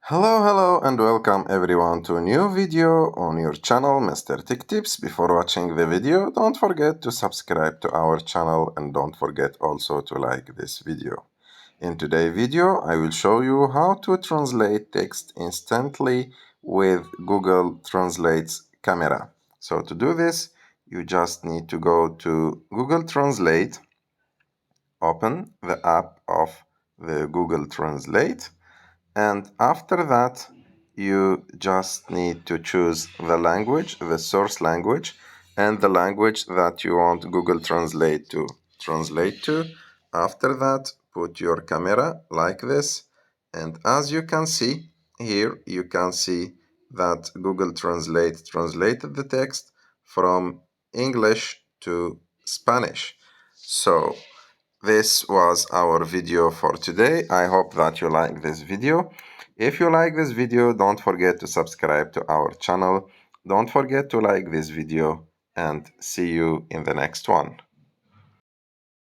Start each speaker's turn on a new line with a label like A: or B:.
A: Hello and welcome everyone to a new video on your channel Mr. Tech Tips. Before watching the video, don't forget to subscribe to our channel and don't forget also to like this video. In today's video, I will show you how to translate text instantly with Google Translate's camera. So to do this, you just need to go to Google Translate, open the app of the Google Translate, and after that you just need to choose the language, the source language, and the language that you want Google Translate to translate to. After that, put your camera like this, and as you can see here, you can see that Google Translate translated the text from English to Spanish. So this was our video for today. I hope that you like this video. If you like this video, don't forget to subscribe to our channel. Don't forget to like this video and see you in the next one.